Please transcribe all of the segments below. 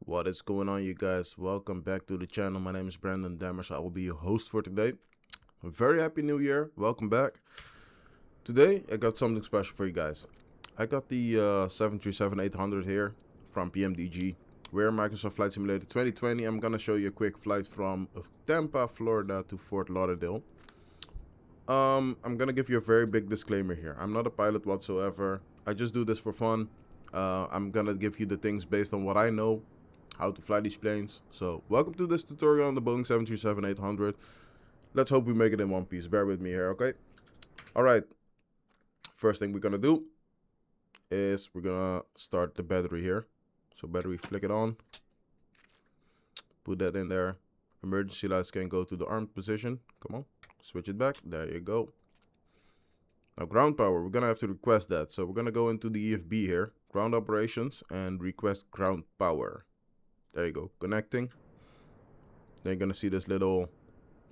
What is going on, you guys? Welcome back to the channel. My name is Brandon Dammers. I will be your host for today. A very happy new year. Welcome back. Today I got something special for you guys. I got the 737-800 here from PMDG. We're Microsoft Flight Simulator 2020. I'm gonna show you a quick flight from Tampa, Florida to Fort Lauderdale. I'm gonna give you a very big disclaimer here. I'm not a pilot whatsoever. I just do this for fun. I'm gonna give you the things based on what I know, how to fly these planes. So welcome to this tutorial on the Boeing 737-800. Let's hope we make it in one piece. Bear with me here, okay? All right. First thing we're gonna do is we're gonna start the battery here. So battery, flick it on. Put that in there. Emergency lights can go to the armed position. Come on, switch it back. There you go. Now ground power, we're gonna have to request that. So we're gonna go into the EFB here, ground operations, and request ground power. There you go, connecting. Then you're gonna see this little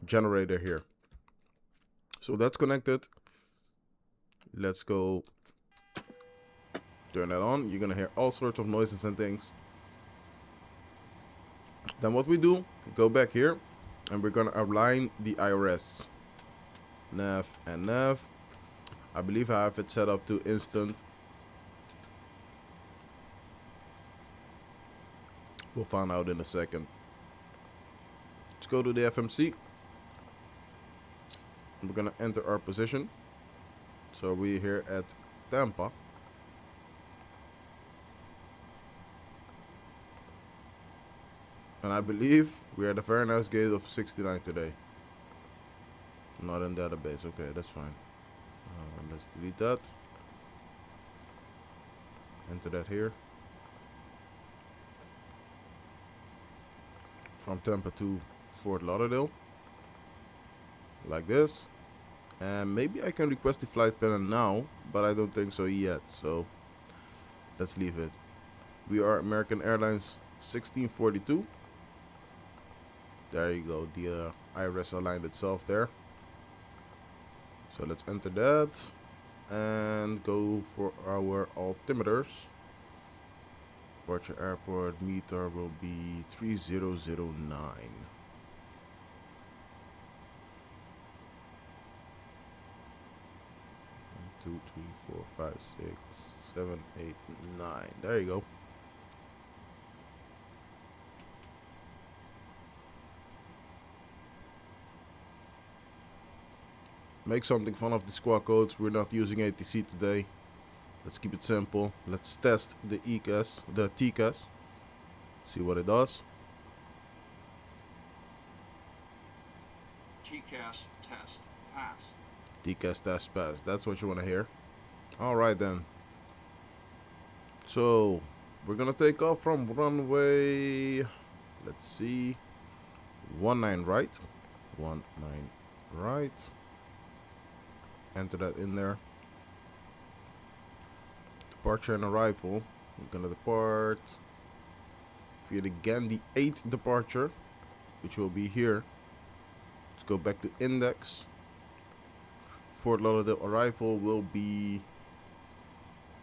generator here. So that's connected. Let's go turn that on. You're gonna hear all sorts of noises and things. Then what we do, go back here, and we're gonna align the IRS. Nav and nav. I believe I have it set up to instant. We'll find out in a second. Let's go to the FMC. We're gonna enter our position. So we're here at Tampa. And I believe we're at a very nice gate of 69 today. Not in database. Okay, that's fine. Let's delete that. Enter that here. From Tampa to Fort Lauderdale. Like this. And maybe I can request the flight planner now, but I don't think so yet. So let's leave it. We are American Airlines 1642. There you go. The IRS aligned itself there. So let's enter that and go for our altimeters. Departure airport meter will be 3009. 1, 2, 3, 4, 5, 6, 7, 8, 9. There you go. Make something fun of the squawk codes. We're not using ATC today. Let's keep it simple. Let's test the ECAS, the TCAS. See what it does. TCAS test pass. TCAS test pass. That's what you want to hear. All right then. So we're gonna take off from runway. Let's see. 19 right. 19 right. Enter that in there. Departure and arrival. We're gonna depart via the Gandhi 8 departure, which will be here. Let's go back to index. Fort Lauderdale arrival will be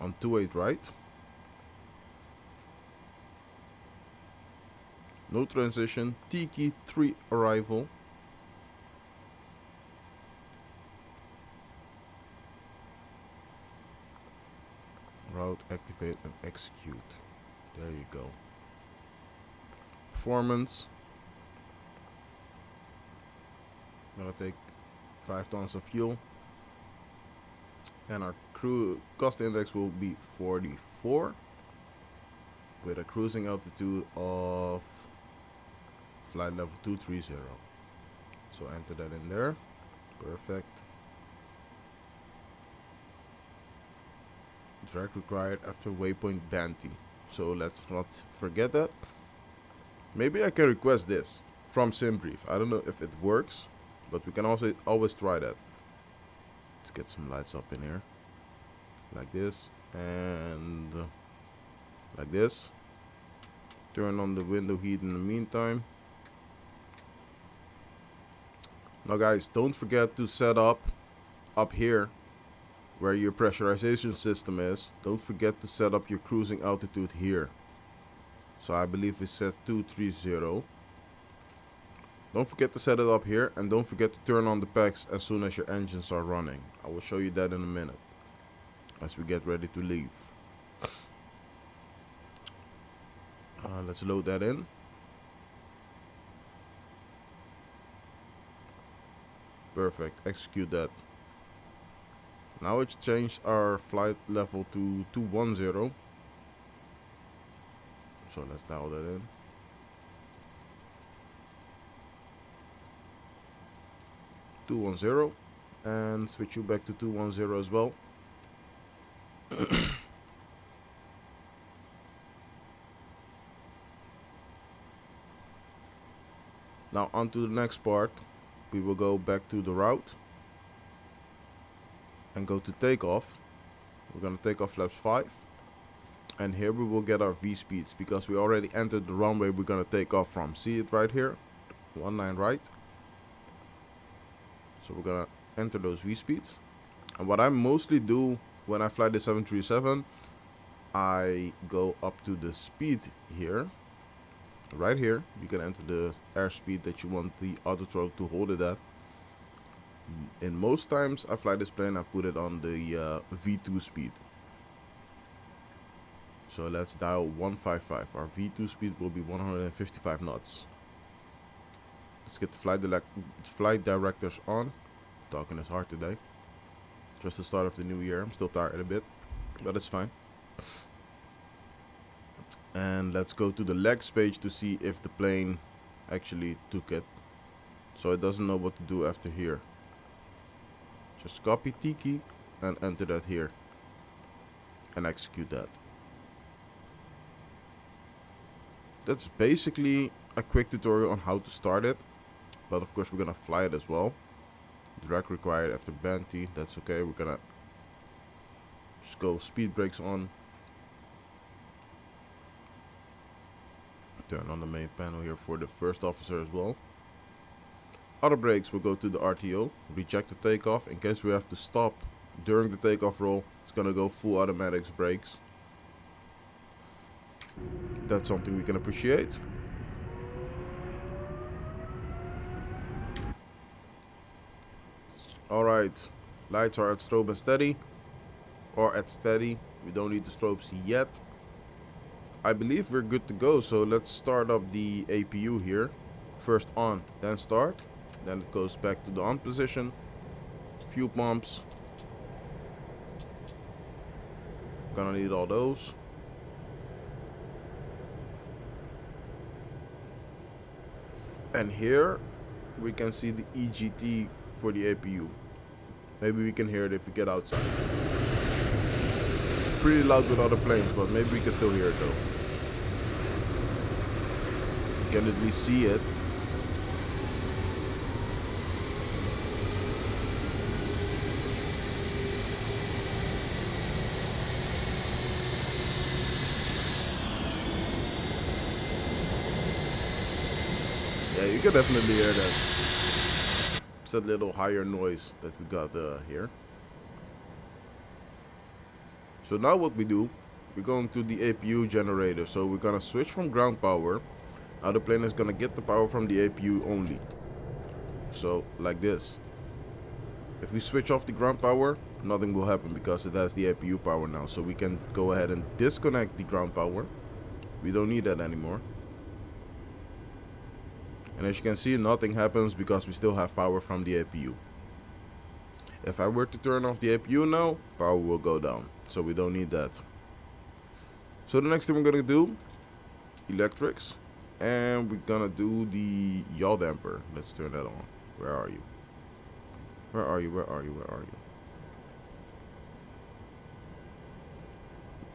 on 28 right. No transition. Tiki 3 arrival. Route, activate and execute. There you go. Performance. Gonna take 5 tons of fuel. And our crew cost index will be 44. With a cruising altitude of flight level 230. So enter that in there. Perfect. Drag required after waypoint Banty. So let's not forget that. Maybe I can request this from SimBrief. I don't know if it works, but we can also always try that. Let's get some lights up in here. Like this and like this. Turn on the window heat in the meantime. Now guys, don't forget to set up here where your pressurization system is. Don't forget to set up your cruising altitude here. So I believe we set 230. Don't forget to set it up here, and don't forget to turn on the packs as soon as your engines are running. I will show you that in a minute as we get ready to leave. Let's load that in. Perfect, execute that. Now it's changed our flight level to 210. So let's dial that in. And switch you back to 210 as well. Now on to the next part. We will go back to the route and go to takeoff. We're gonna take off flaps 5, and here we will get our V speeds because we already entered the runway we're gonna take off from. See it right here, 19 right. So we're gonna enter those V speeds, and what I mostly do when I fly the 737, I go up to the speed here. Right here, you can enter the airspeed that you want the auto throttle to hold it at. In most times I fly this plane, I put it on the V2 speed. So let's dial 155. Our V2 speed will be 155 knots. Let's get the flight directors on. Talking is hard today. Just the start of the new year. I'm still tired a bit, but it's fine. And let's go to the legs page to see if the plane actually took it. So it doesn't know what to do after here. Just copy T key and enter that here. And execute that. That's basically a quick tutorial on how to start it. But of course we're gonna fly it as well. Drag required after band T. That's okay. We're gonna just go speed brakes on. Turn on the main panel here for the first officer as well. Auto brakes will go to the RTO. Reject the takeoff. In case we have to stop during the takeoff roll, it's gonna go full automatic brakes. That's something we can appreciate. Alright, lights are at strobe and steady. Or at steady. We don't need the strobes yet. I believe we're good to go, so let's start up the APU here. First on, then start. Then it goes back to the on position. Fuel pumps. Gonna need all those. And here we can see the EGT for the APU. Maybe we can hear it if we get outside. Pretty loud with other planes, but maybe we can still hear it though. You can at least see it. Yeah, you can definitely hear that. It's a little higher noise that we got here. So now what we do, we're going to the APU generator. So we're gonna switch from ground power. Now the plane is gonna get the power from the APU only. So like this. If we switch off the ground power, nothing will happen because it has the APU power now. So we can go ahead and disconnect the ground power. We don't need that anymore. And as you can see, nothing happens because we still have power from the APU. If I were to turn off the APU now, power will go down. So we don't need that. So the next thing we're gonna do, electrics. And we're gonna do the yaw damper. Let's turn that on. Where are you? Where are you? Where are you? Where are you?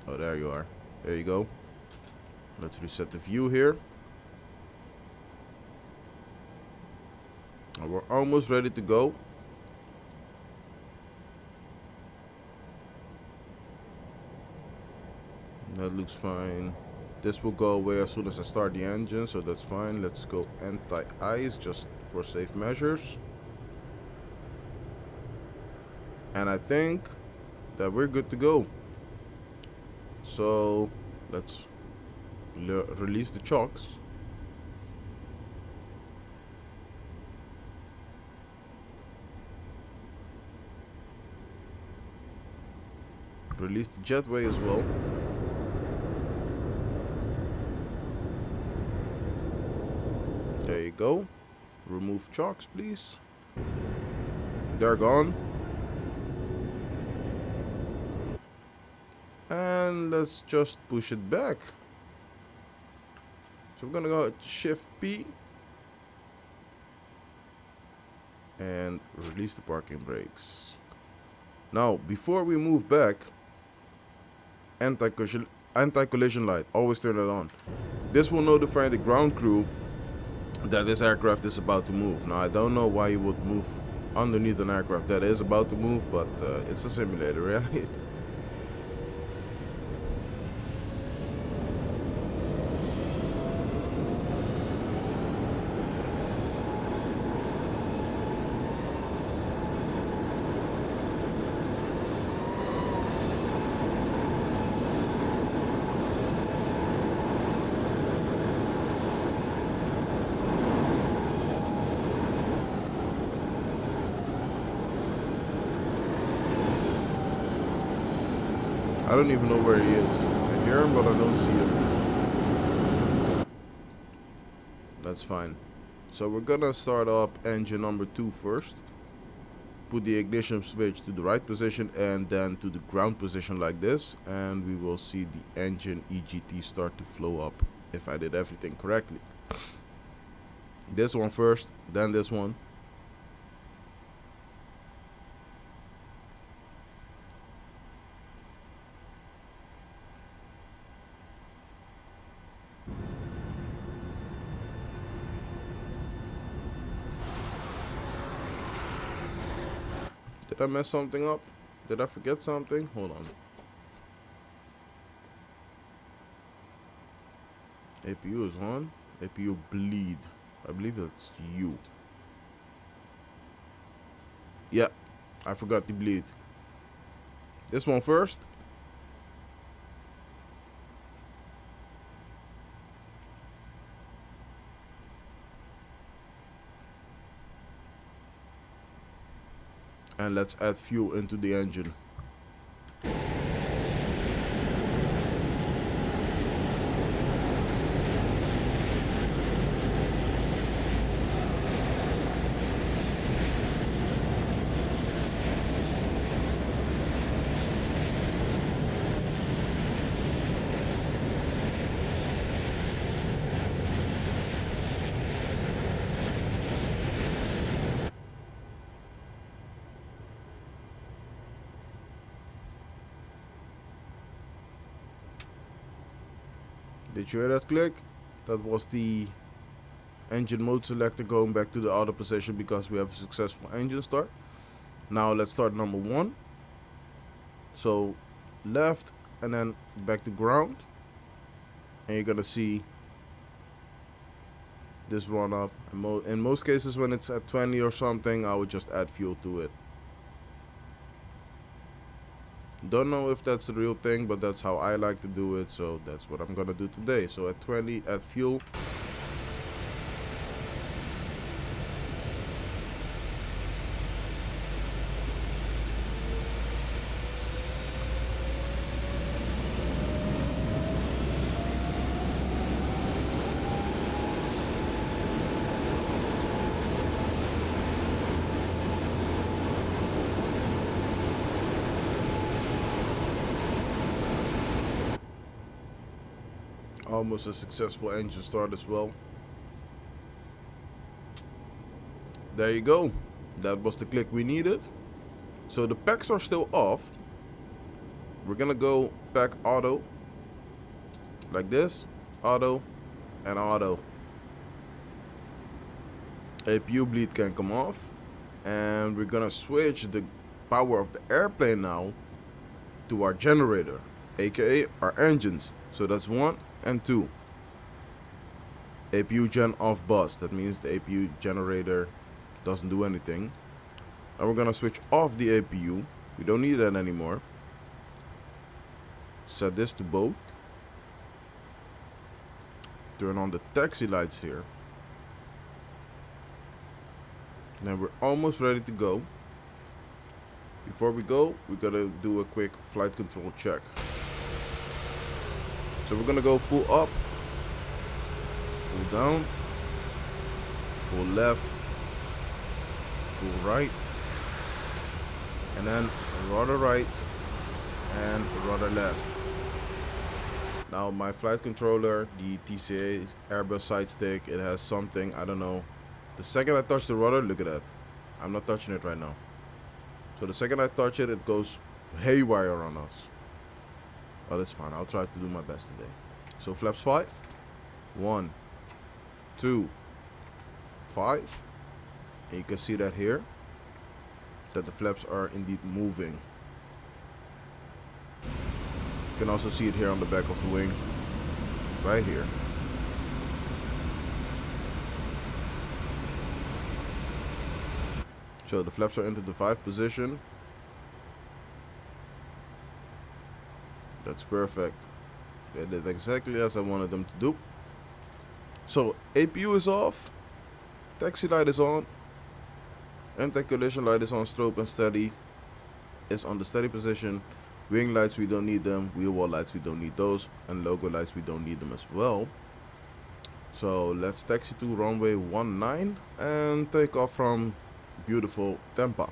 Oh, there you are. There you go. Let's reset the view here. And we're almost ready to go. That looks fine. This will go away as soon as I start the engine, so that's fine. Let's go anti-ice just for safe measures. And I think that we're good to go. So let's release the chocks. Release the jetway as well. There you go. Remove chocks, please. They're gone. And let's just push it back. So we're gonna go Shift P and release the parking brakes. Now, before we move back, anti-collision light, always turn it on. This will notify the ground crew that this aircraft is about to move. Now, I don't know why you would move underneath an aircraft that is about to move, but it's a simulator, right? I don't even know where he is. I hear him, but I don't see him. That's fine. So we're gonna start up engine number 2 first. Put the ignition switch to the right position and then to the ground position like this. And we will see the engine EGT start to flow up if I did everything correctly. This one first, then this one. Did I mess something up? Did I forget something? Hold on. APU is on. APU bleed. I believe that's you. Yeah, I forgot to bleed. This one first. And let's add fuel into the engine. Did you hear that click? That was the engine mode selector going back to the auto position because we have a successful engine start. Now let's start number 1. So left and then back to ground. And you're gonna see this run up. In most cases when it's at 20 or something, I would just add fuel to it. Don't know if that's the real thing, but that's how I like to do it, so that's what I'm gonna do today. So at 20, add fuel. Almost a successful engine start as well. There you go. That was the click we needed. So the packs are still off. We're gonna go pack auto. Like this. Auto and auto. APU bleed can come off. And we're gonna switch the power of the airplane now to our generator, aka our engines. So that's 1 and 2. APU gen off bus. That means the APU generator doesn't do anything. And we're gonna switch off the APU. We don't need that anymore. Set this to both. turn on the taxi lights here. Then we're almost ready to go. Before we go, we gotta do a quick flight control check. So we're gonna go full up, full down, full left, full right, and then rudder right and rudder left. Now my flight controller, the TCA Airbus side stick, it has something, I don't know. The second I touch the rudder, look at that. I'm not touching it right now. So the second I touch it, it goes haywire on us. But it's fine, I'll try to do my best today. So flaps 5, 1, 2, 5. And you can see that here, that the flaps are indeed moving. You can also see it here on the back of the wing, right here. So the flaps are into the 5 position. That's perfect. They did exactly as I wanted them to do. So APU is off, taxi light is on, anti-collision light is on, strobe and steady is on the steady position. Wing lights, we don't need them. Wheel wall lights, we don't need those. And logo lights, we don't need them as well. So let's taxi to runway 19 and take off from beautiful Tampa.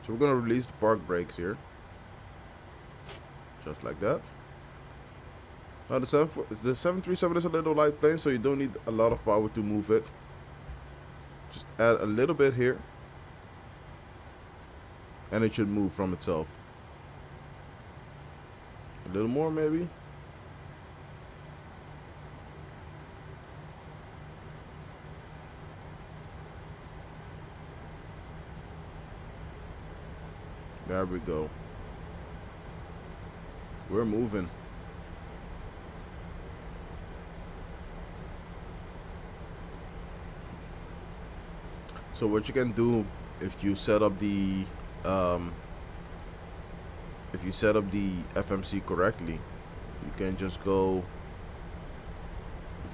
So we're gonna release the park brakes here. Just like that. Now the 737 is a little light plane, so you don't need a lot of power to move it. Just add a little bit here. And it should move from itself. A little more maybe. There we go. We're moving. So what you can do if you set up the FMC correctly, you can just go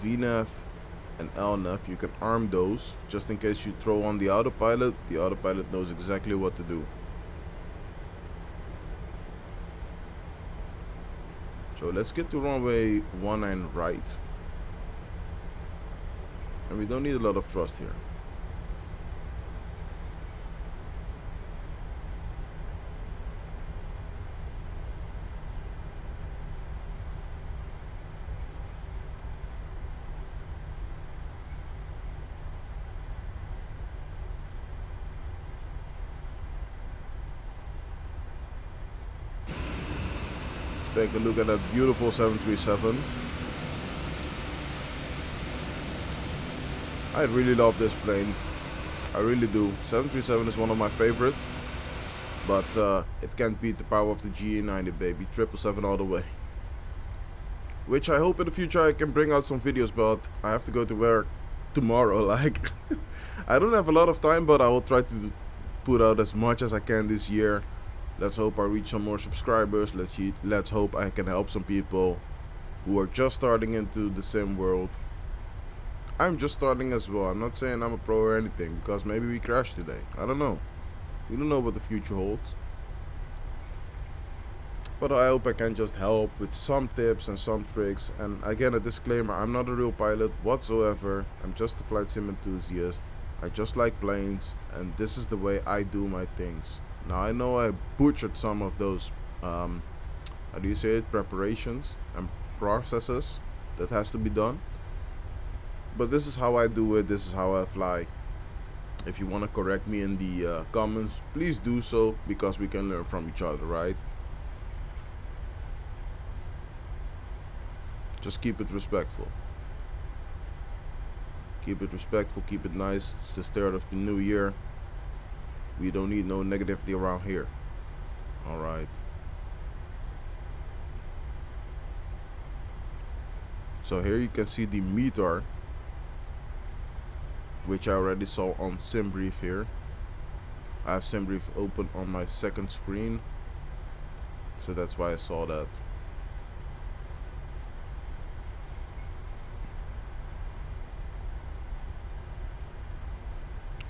VNAV and LNAV. You can arm those just in case you throw on the autopilot. The autopilot knows exactly what to do. So let's get to runway 19 right. And we don't need a lot of thrust here. Take a look at that beautiful 737. I really love this plane. I really do. 737 is one of my favorites. But it can't beat the power of the GE90, baby. 777 all the way. Which I hope in the future I can bring out some videos, but I have to go to work tomorrow. Like, I don't have a lot of time, but I will try to put out as much as I can this year. Let's hope I reach some more subscribers. Let's hope I can help some people who are just starting into the sim world. I'm just starting as well. I'm not saying I'm a pro or anything, because maybe we crash today. I don't know. We don't know what the future holds. But I hope I can just help with some tips and some tricks. And again, a disclaimer, I'm not a real pilot whatsoever. I'm just a flight sim enthusiast. I just like planes, and this is the way I do my things. Now I know I butchered some of those, how do you say it, preparations and processes that has to be done. But this is how I do it, this is how I fly. If you want to correct me in the comments, please do so, because we can learn from each other, right? Just keep it respectful. Keep it respectful, keep it nice. It's the start of the new year. We don't need no negativity around here. Alright. So here you can see the meter, which I already saw on SimBrief here. I have SimBrief open on my second screen, so that's why I saw that.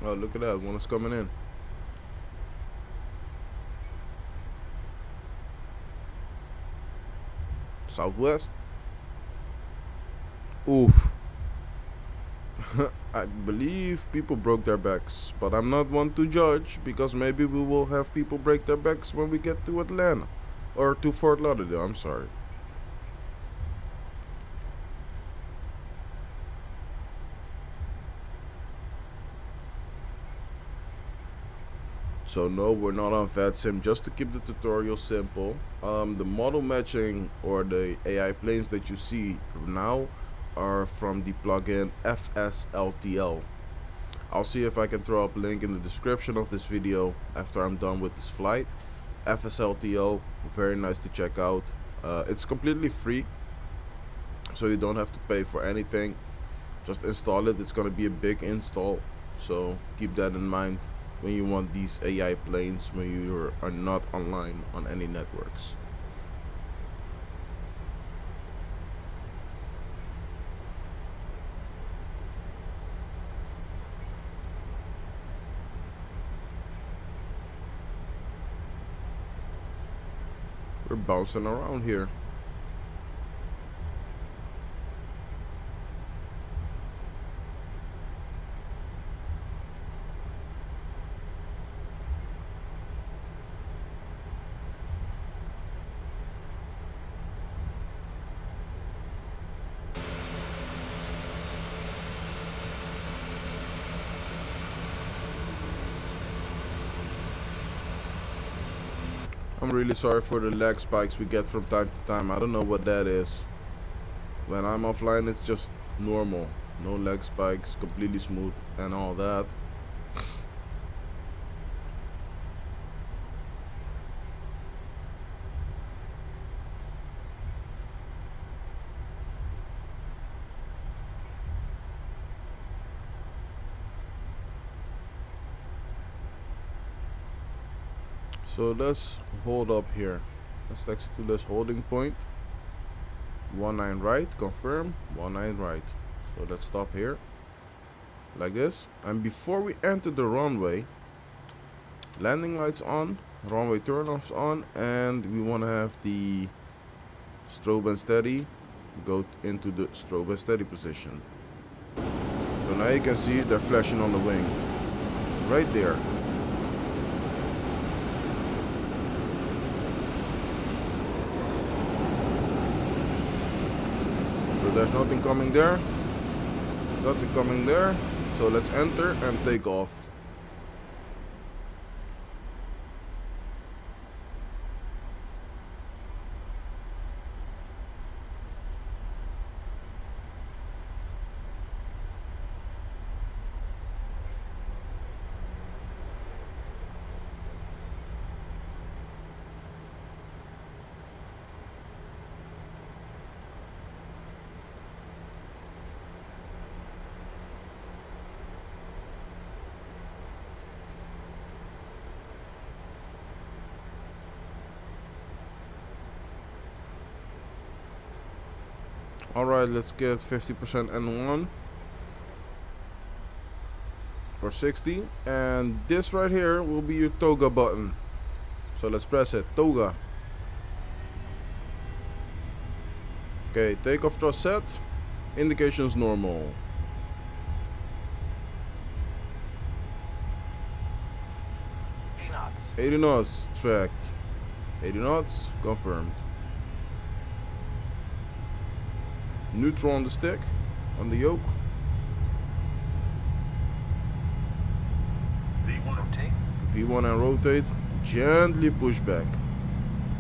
Oh, look at that. One is coming in. Southwest. Oof. I believe people broke their backs, but I'm not one to judge because maybe we will have people break their backs when we get to Atlanta or to Fort Lauderdale. I'm sorry. So no, we're not on VATSIM. Just to keep the tutorial simple, the model matching or the AI planes that you see now are from the plugin FSLTL. I'll see if I can throw up a link in the description of this video after I'm done with this flight. FSLTL, very nice to check out. It's completely free, so you don't have to pay for anything. Just install it. It's gonna be a big install, so keep that in mind when you want these AI planes when you are not online on any networks. We're bouncing around here. I'm really sorry for the lag spikes we get from time to time. I don't know what that is. When I'm offline, it's just normal. No lag spikes, completely smooth and all that. So let's hold up here. Let's exit to this holding point. 19 right, confirm, 19 right. So let's stop here, like this. And before we enter the runway, landing lights on, runway turnoffs on, and we want to have the strobe and steady go into the strobe and steady position. So now you can see they're flashing on the wing, right there. So there's nothing coming there, nothing coming there. So let's enter and take off. Alright, let's get 50% N1 or 60, and this right here will be your toga button. So let's press it, toga. Okay, takeoff thrust set, indications normal. 80 knots tracked, 80 knots confirmed. Neutral on the stick, on the yoke. V1 and rotate. Gently push back.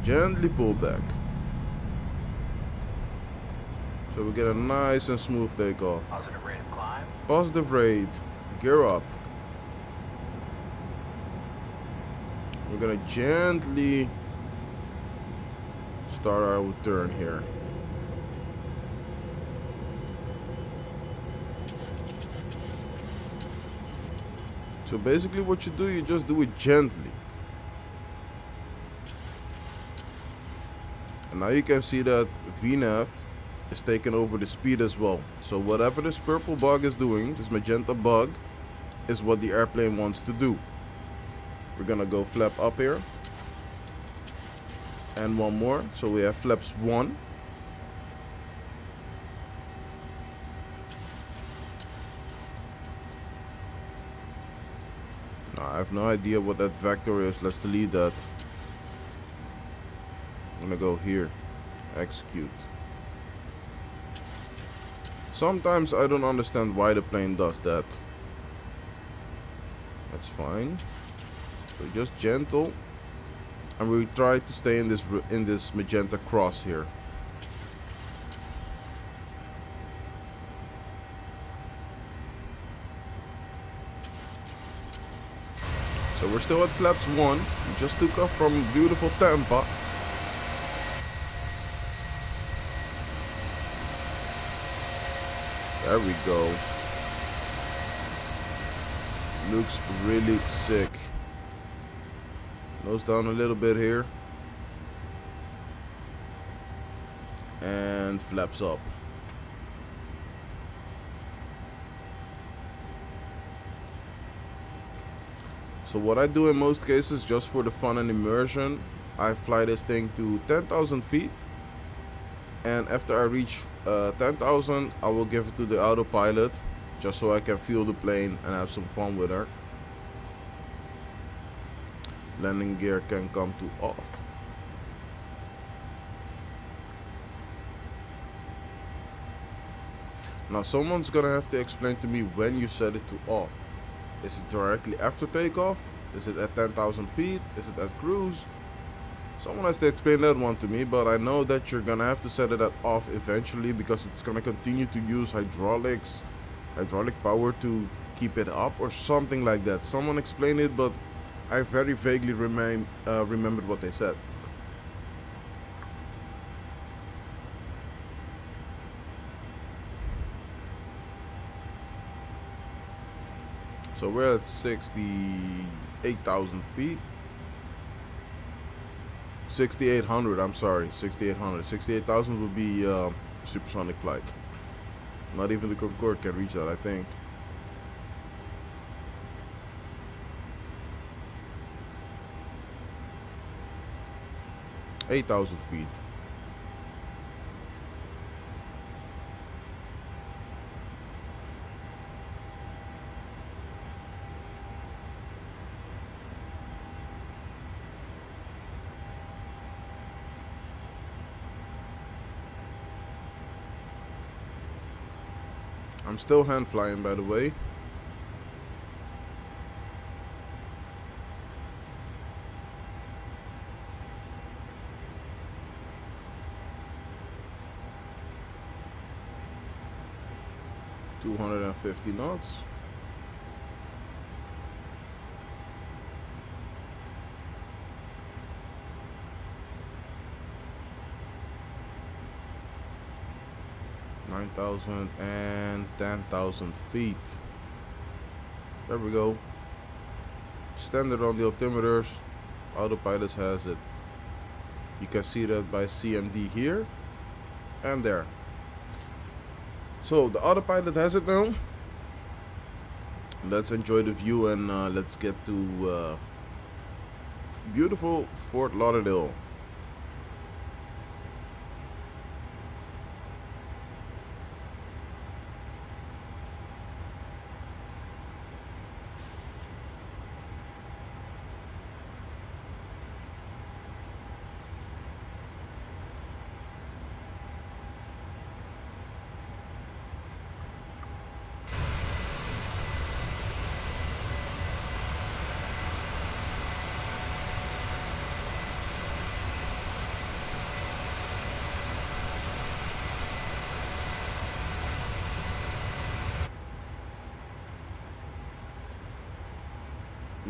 Gently pull back. So we get a nice and smooth takeoff. Positive rate of climb. Positive rate. Gear up. We're gonna gently start our turn here. So basically what you do, you just do it gently. And now you can see that VNAV is taking over the speed as well. So whatever this purple bug is doing, this magenta bug, is what the airplane wants to do. We're gonna go flap up here. And one more. So we have flaps 1. I have no idea what that vector is. Let's delete that. I'm gonna go here. Execute. Sometimes I don't understand why the plane does that. That's fine. So just gentle. And we try to stay in this magenta cross here. So we're still at flaps 1. We just took off from beautiful Tampa. There we go. Looks really sick. Nose down a little bit here. And flaps up. So what I do in most cases, just for the fun and immersion, I fly this thing to 10,000 feet. And after I reach 10,000, I will give it to the autopilot, just so I can feel the plane and have some fun with her. Landing gear can come to off. Now someone's gonna have to explain to me when you set it to off. Is it directly after takeoff? Is it at 10,000 feet? Is it at cruise? Someone has to explain that one to me, but I know that you're gonna have to set it at off eventually, because it's gonna continue to use hydraulic power to keep it up or something like that. Someone explained it, but I very vaguely remembered what they said. So we're at 68,000 feet. 6,800, I'm sorry, 6,800. 68,000 would be supersonic flight. Not even the Concorde can reach that, I think. Eight 8,000 feet. I'm still hand flying, by the way. $250 knots. $9,000 and 10,000 feet. There we go. Standard on the altimeters. Autopilot has it. You can see that by CMD here and there. So the autopilot has it now. Let's enjoy the view and let's get to beautiful Fort Lauderdale.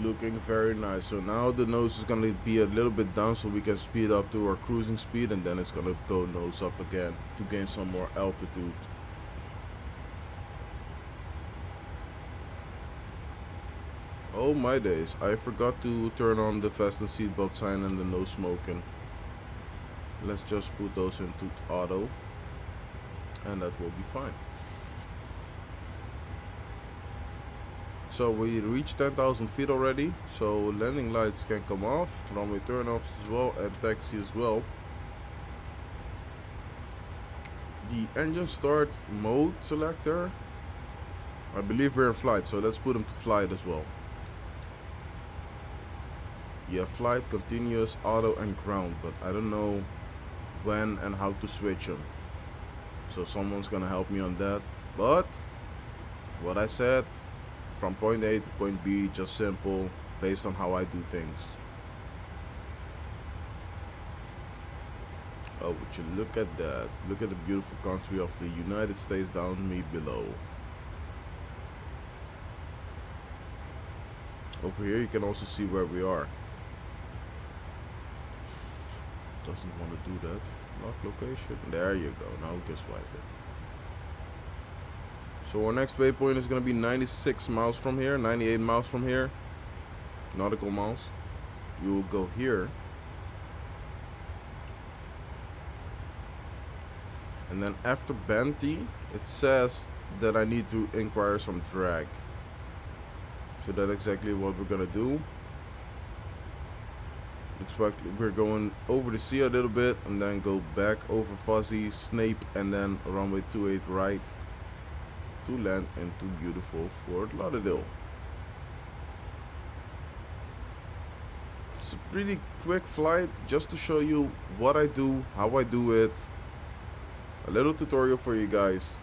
Looking very nice. So now the nose is going to be a little bit down so we can speed up to our cruising speed, and then it's going to go nose up again to gain some more altitude. Oh my days, I forgot to turn on the fasten seatbelt sign and the no smoking. Let's just put those into auto and that will be fine. So we reached 10,000 feet already, so landing lights can come off, runway turn-offs as well, and taxi as well. The engine start mode selector, I believe we're in flight, so let's put them to flight as well. Yeah, flight, continuous, auto, and ground, but I don't know when and how to switch them. So someone's gonna help me on that. But what I said, from point A to point B, just simple, based on how I do things. Oh, would you look at that? Look at the beautiful country of the United States down me below. Over here you can also see where we are. Doesn't want to do that. Lock location. There you go. Now we can swipe it. So our next waypoint is going to be 96 miles from here, 98 miles from here. Nautical miles. We will go here. And then after Banty, it says that I need to inquire some drag. So that's exactly what we're going to do. Looks like we're going over the sea a little bit and then go back over Fuzzy, Snape, and then runway 28 right to land into beautiful Fort Lauderdale. It's a pretty quick flight just to show you what I do, how I do it. A little tutorial for you guys.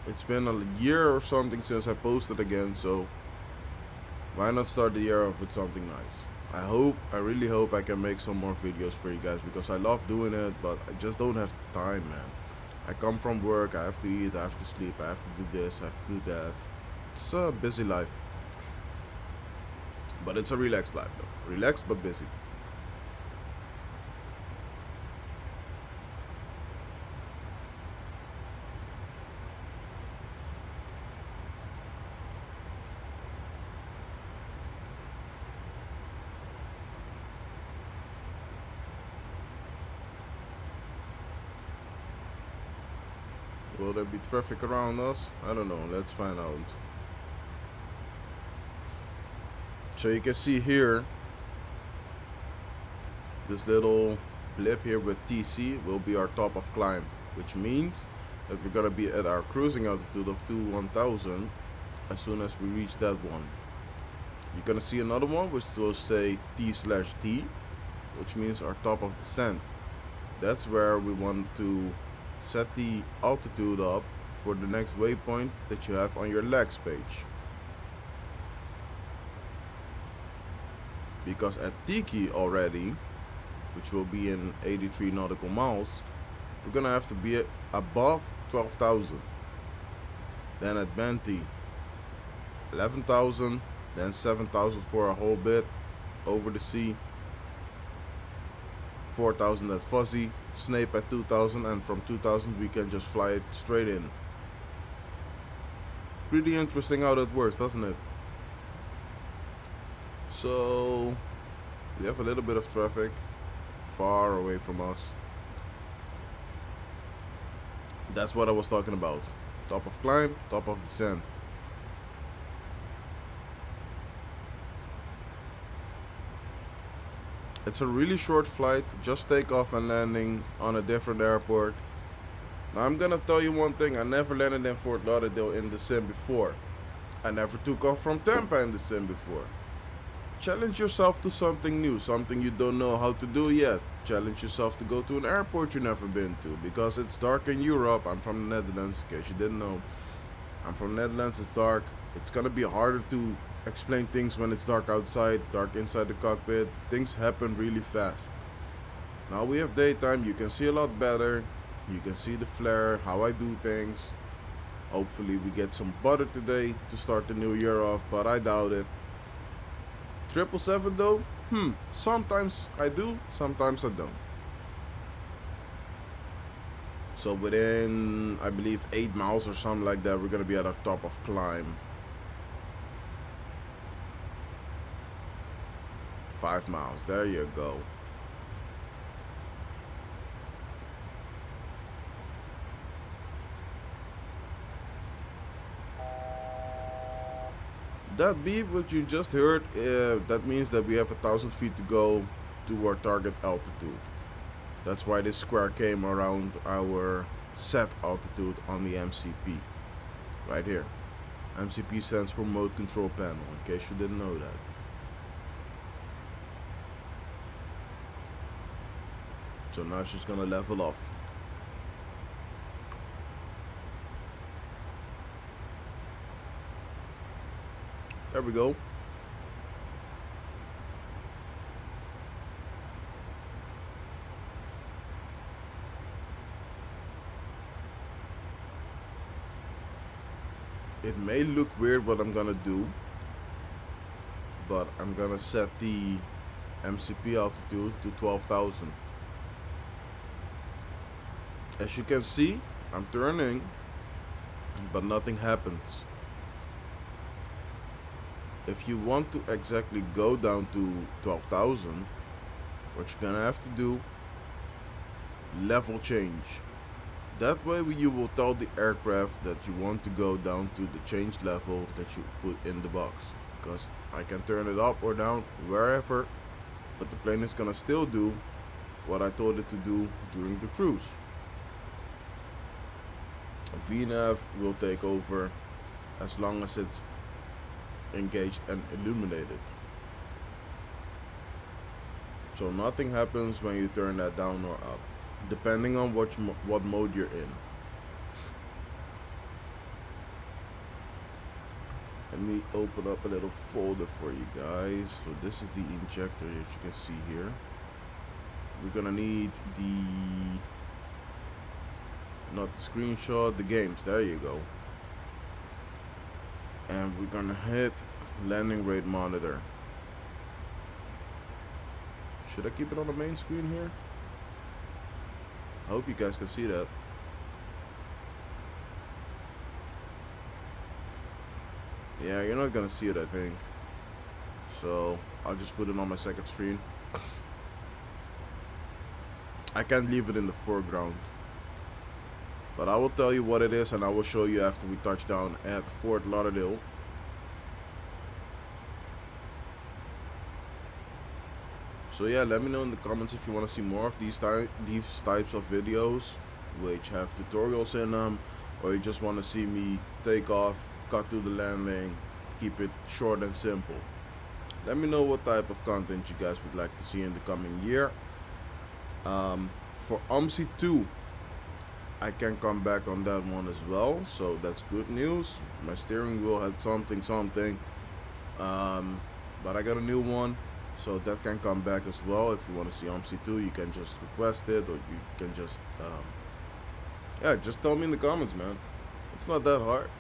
It's been a year or something since I posted again, so why not start the year off with something nice? I really hope I can make some more videos for you guys because I love doing it, but I just don't have the time, man. I come from work, I have to eat, I have to sleep, I have to do this, I have to do that. It's a busy life. But it's a relaxed life though. Relaxed but busy. Will there be traffic around us? I don't know, let's find out. So you can see here, this little blip here with TC will be our top of climb, which means that we're gonna be at our cruising altitude of 1000 as soon as we reach that one. You're gonna see another one which will say T/T, which means our top of descent. That's where we want to set the altitude up for the next waypoint that you have on your legs page. Because at Tiki already, which will be in 83 nautical miles, we're gonna have to be above 12,000. Then at Banty, 11,000, then 7,000 for a whole bit over the sea, 4,000 at Fuzzy, Snape at 2,000, and from 2,000 we can just fly it straight in. Pretty interesting how that works, doesn't it? So we have a little bit of traffic far away from us. That's what I was talking about. Top of climb, top of descent. It's a really short flight, just takeoff and landing on a different airport. Now I'm gonna tell you one thing, I never landed in Fort Lauderdale in the sim before. I never took off from Tampa in the sim before. Challenge yourself to something new, something you don't know how to do yet. Challenge yourself to go to an airport you've never been to, because it's dark in Europe. I'm from the Netherlands, in case you didn't know. I'm from the Netherlands, it's dark. It's gonna be harder to explain things when it's dark outside, dark inside the cockpit. Things happen really fast. Now we have daytime, you can see a lot better. You can see the flare, how I do things. Hopefully we get some butter today to start the new year off, but I doubt it. 777 though? Sometimes I do, sometimes I don't. So within, I believe, 8 miles or something like that, we're gonna be at our top of climb. 5 miles, there you go. That beep what you just heard, that means that we have 1,000 feet to go to our target altitude. That's why this square came around our set altitude on the MCP. Right here. MCP stands for Mode Control Panel, in case you didn't know that. So now she's gonna level off. There we go. It may look weird what I'm gonna do, but I'm gonna set the MCP altitude to 12,000. As you can see, I'm turning, but nothing happens. If you want to exactly go down to 12,000, what you're gonna have to do, level change. That way you will tell the aircraft that you want to go down to the change level that you put in the box. Because I can turn it up or down wherever, but the plane is gonna still do what I told it to do during the cruise. VNAV will take over as long as it's engaged and illuminated. So nothing happens when you turn that down or up, depending on what mode you're in. Let me open up a little folder for you guys. So this is the injector that you can see here. We're gonna need not the screenshot, the games, there you go. And we're gonna hit landing rate monitor. Should I keep it on the main screen here? I hope you guys can see that. Yeah, you're not gonna see it, I think. So I'll just put it on my second screen. I can't leave it in the foreground, but I will tell you what it is, and I will show you after we touch down at Fort Lauderdale. So yeah, let me know in the comments if you want to see more of these types of videos which have tutorials in them, or you just want to see me take off, cut through the landing, keep it short and simple. Let me know what type of content you guys would like to see in the coming year. For OMSI 2, I can come back on that one as well, so that's good news. My steering wheel had something, but I got a new one, so that can come back as well. If you want to see OMSI 2, you can just request it, or you can just yeah, just tell me in the comments, man. It's not that hard.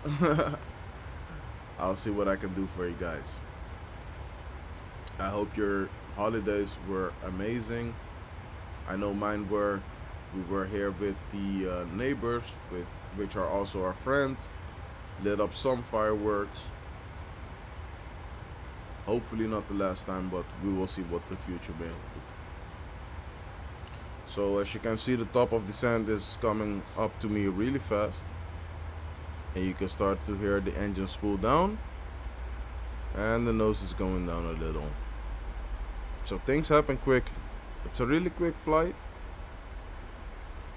I'll see what I can do for you guys. I hope your holidays were amazing. I know mine were. We were here with the neighbors, which are also our friends. Lit up some fireworks. Hopefully not the last time, but we will see what the future may hold. So as you can see, the top of the sand is coming up to me really fast, and you can start to hear the engine spool down, and the nose is going down a little. So things happen quick. It's a really quick flight.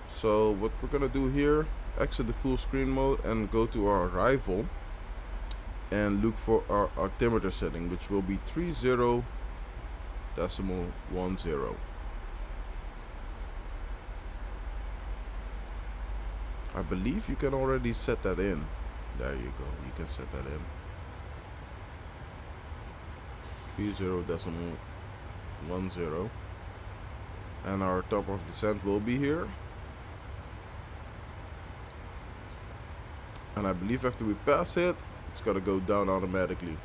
So what we're gonna do here, exit the full screen mode and go to our arrival and look for our altimeter setting, which will be 30.10. I believe you can already set that in. There you go, you can set that in. 30.10. And our top of descent will be here. And I believe after we pass it, it's gonna go down automatically.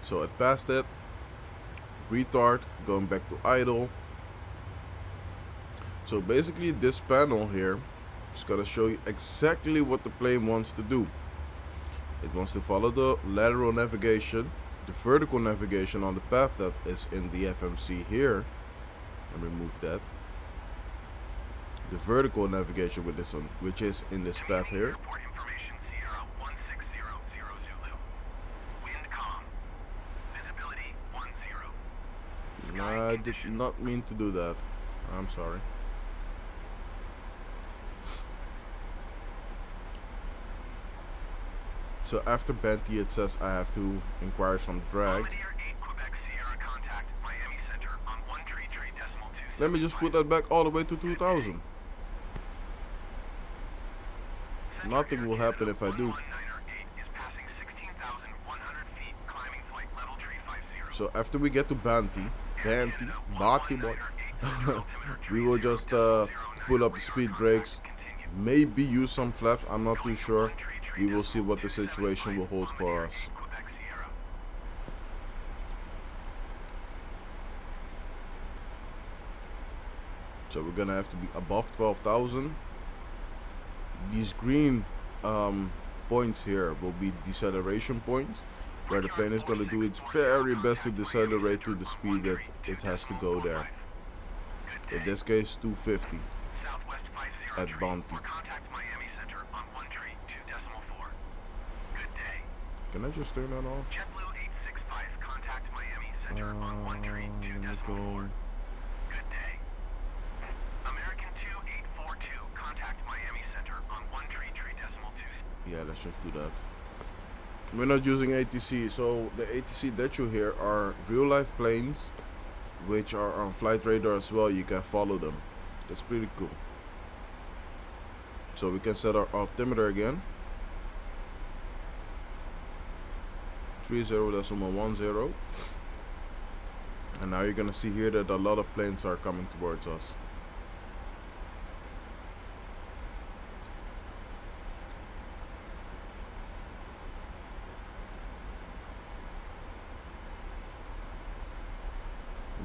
So it passed it. Retard, going back to idle. So basically this panel here is gonna show you exactly what the plane wants to do. It wants to follow the lateral navigation, the vertical navigation on the path that is in the FMC here, and remove that. the vertical navigation with this one, which is in this path here. I did not mean to do that. I'm sorry. So after Benty, it says I have to inquire some drag. Let me just put that back all the way to 2000. Nothing will happen if I do. So after we get to Banty, boy, we will just pull up the speed brakes, maybe use some flaps, I'm not too sure. We will see what the situation will hold for us. So we're gonna have to be above 12,000. These green points here will be deceleration points, where the plane is going to do its very best to decelerate to the speed that it has to go there. In this case, 250 at Bounty. Can I just turn that off? Yeah, let's just do that. We're not using ATC, so the ATC that you hear are real life planes which are on flight radar as well. You can follow them. That's pretty cool. So we can set our altimeter again. 30.10. And now you're gonna see here that a lot of planes are coming towards us.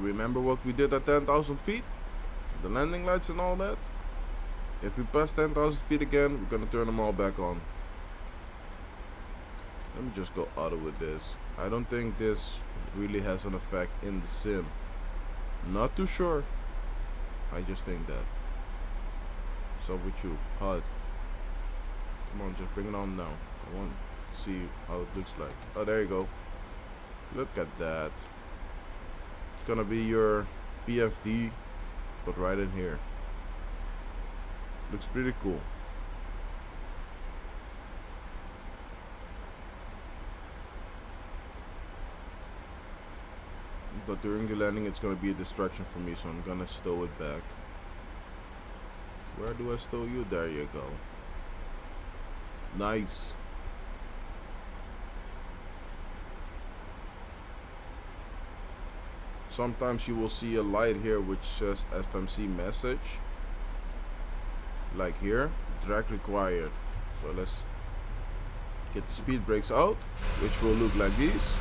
Remember what we did at 10,000 feet? The landing lights and all that? If we pass 10,000 feet again, we're gonna turn them all back on. Let me just go auto with this. I don't think this really has an effect in the sim. Not too sure. I just think that. What's up with you? HUD. Come on, just bring it on now. I want to see how it looks like. Oh, there you go. Look at that. It's gonna be your PFD, but right in here. Looks pretty cool. But during the landing it's gonna be a distraction for me, so I'm gonna stow it back. Where do I stow you? There you go. Nice. Sometimes you will see a light here which says FMC message. Like here, drag required. So let's get the speed brakes out, which will look like these.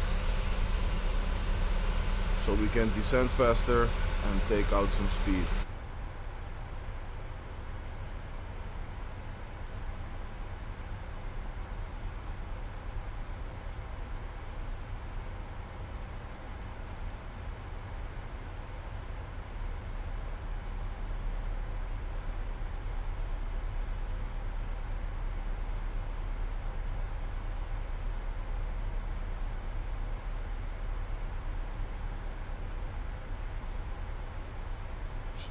So we can descend faster and take out some speed.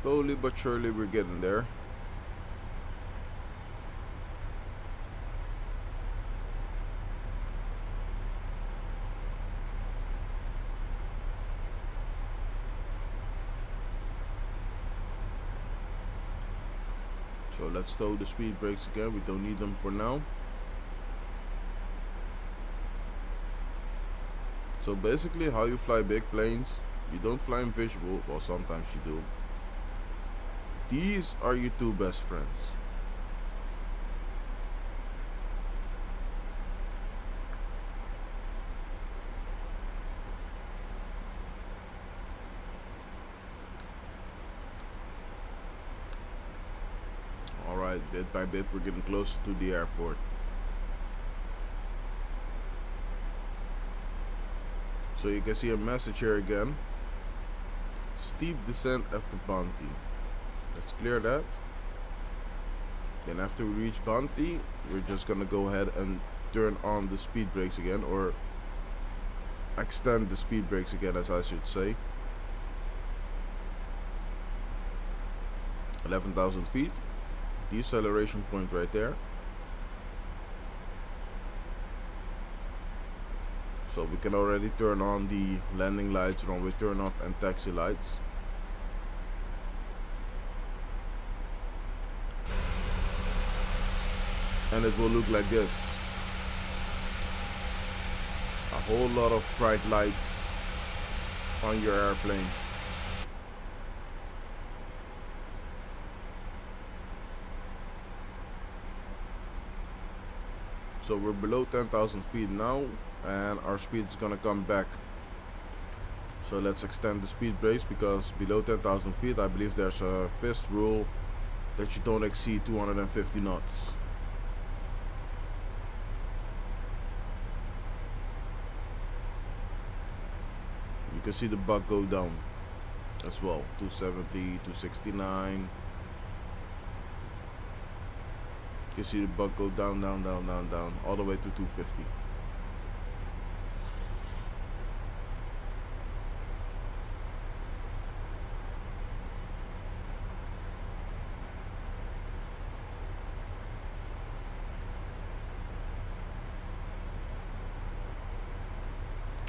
Slowly but surely we're getting there. So let's stow the speed brakes again. We don't need them for now. So basically how you fly big planes, you don't fly in visual, well sometimes you do. These are your two best friends. Alright, bit by bit we're getting closer to the airport. So you can see a message here again. Steep descent after Bounty. Let's clear that. Then after we reach bounty, we're just gonna go ahead and turn on the speed brakes again, or extend the speed brakes again, as I should say. 11,000 feet, deceleration point right there. So we can already turn on the landing lights, runway turn off, and taxi lights. And it will look like this. A whole lot of bright lights on your airplane. So we're below 10,000 feet now, and our speed is gonna come back. So let's extend the speed brakes, because below 10,000 feet I believe there's a fifth rule that you don't exceed 250 knots. You can see the bug go down as well. 270, 269. You can see the bug go down, down, down, down, down, all the way to 250.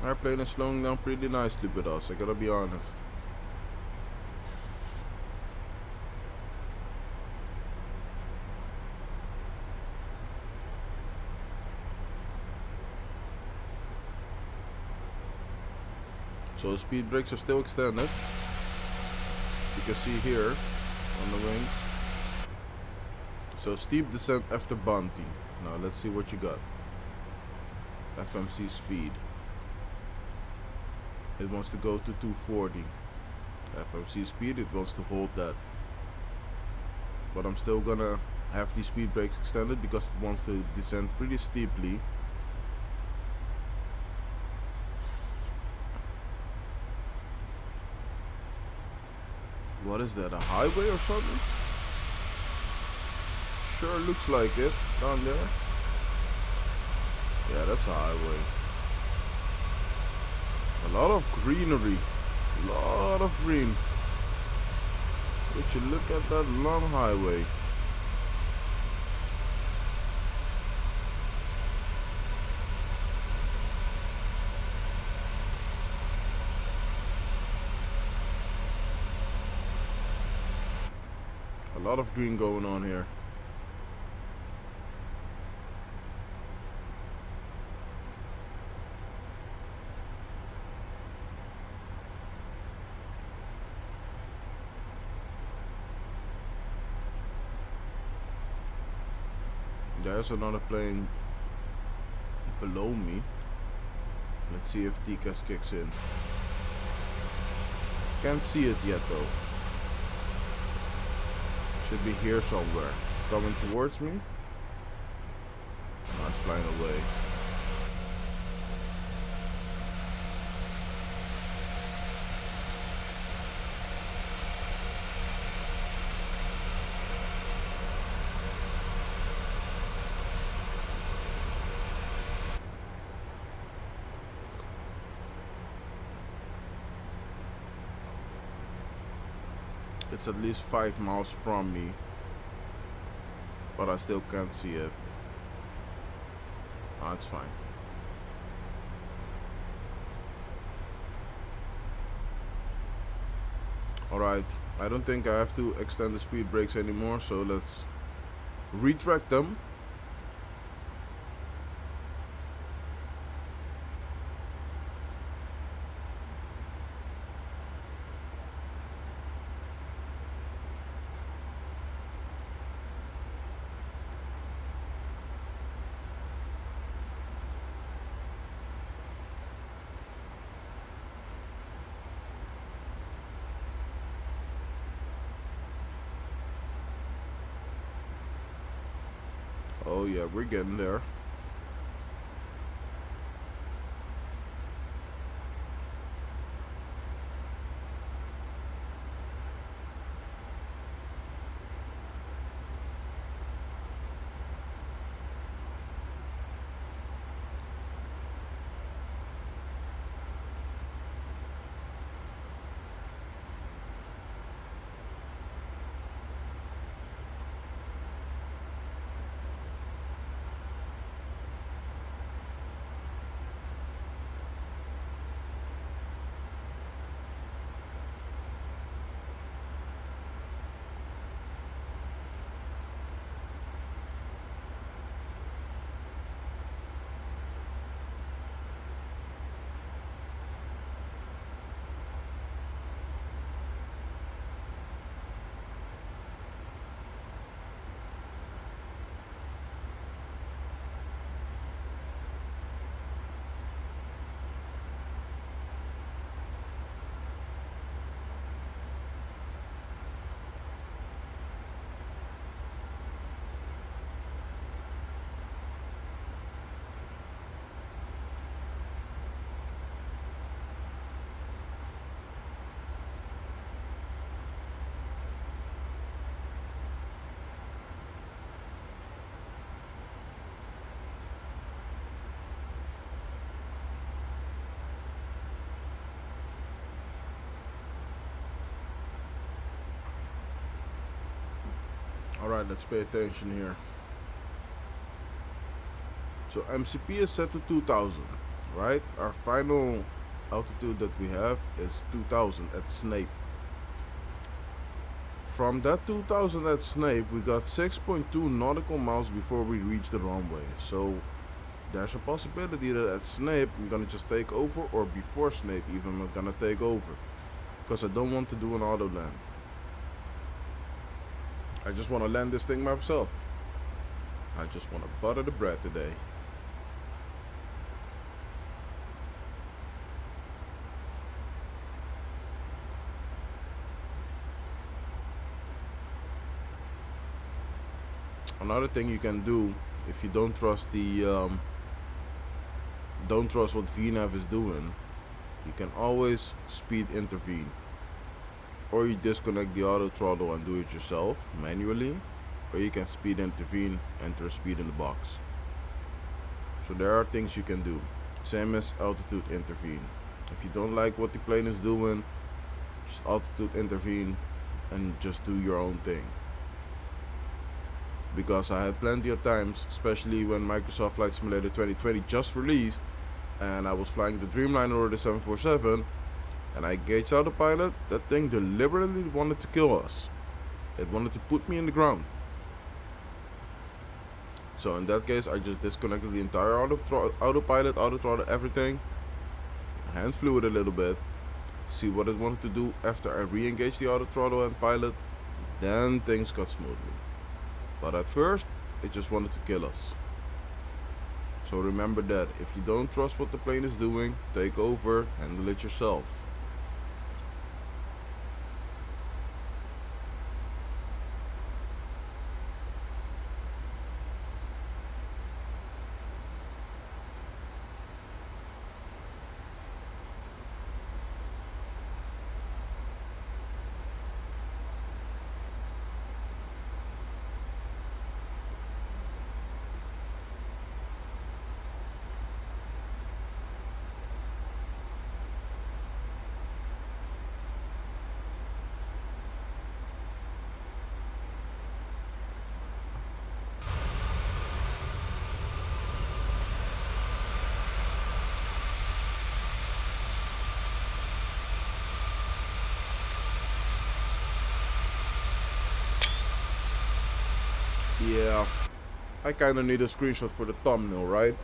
Airplane is slowing down pretty nicely with us, I gotta be honest. So the speed brakes are still extended. You can see here on the wings. So steep descent after bounty. Now let's see what you got. FMC speed. It wants to go to 240. FMC speed, it wants to hold that. But I'm still gonna have the speed brakes extended because it wants to descend pretty steeply. What is that, a highway or something? Sure looks like it, down there. Yeah, that's a highway. A lot of greenery, a lot of green. Would you look at that long highway? A lot of green going on here. There's another plane below me. Let's see if TCAS kicks in. Can't see it yet though. Should be here somewhere. Coming towards me. Oh, it's flying away. It's at least 5 miles from me, but I still can't see it. Oh, it's fine. Alright, I don't think I have to extend the speed brakes anymore, so let's retract them. Oh yeah, we're getting there. Alright, let's pay attention here. So MCP is set to 2000, right? Our final altitude that we have is 2000 at Snape. From that 2000 at Snape, we got 6.2 nautical miles before we reach the runway. So there's a possibility that at Snape I'm gonna just take over, or before Snape even I'm gonna take over, because I don't want to do an auto land. I just want to land this thing myself. I just want to butter the bread today. Another thing you can do, if you don't trust what VNav is doing, you can always speed intervene, or you disconnect the auto throttle and do it yourself manually, or you can speed intervene, enter speed in the box. So there are things you can do, same as altitude intervene. If you don't like what the plane is doing, just altitude intervene and just do your own thing. Because I had plenty of times, especially when Microsoft Flight Simulator 2020 just released, and I was flying the Dreamliner or the 747, and I gauged autopilot. That thing deliberately wanted to kill us. It wanted to put me in the ground. So in that case, I just disconnected the entire autopilot, auto throttle, everything, hand fluid a little bit, see what it wanted to do after I re-engaged the auto throttle and pilot, then things got smoothly. But at first, it just wanted to kill us. So remember that, if you don't trust what the plane is doing, take over, handle it yourself. Yeah, I kinda need a screenshot for the thumbnail, right?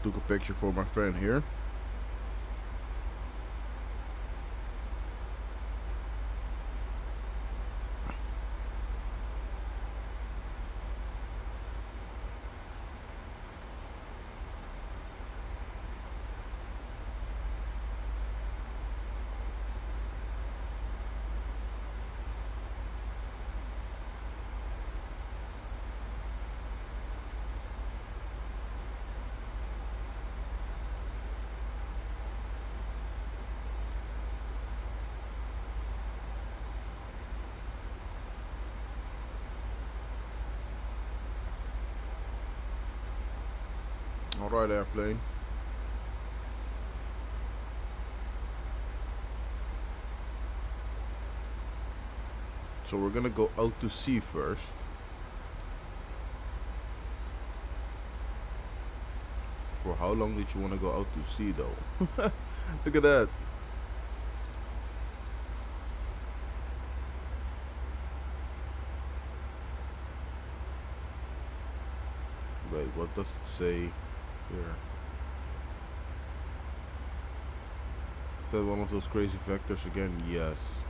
Took a picture for my friend here. Alright, airplane. So we're gonna go out to sea first. For how long did you want to go out to sea though? Look at that. Wait, what does it say here? Is that one of those crazy vectors again? Yes.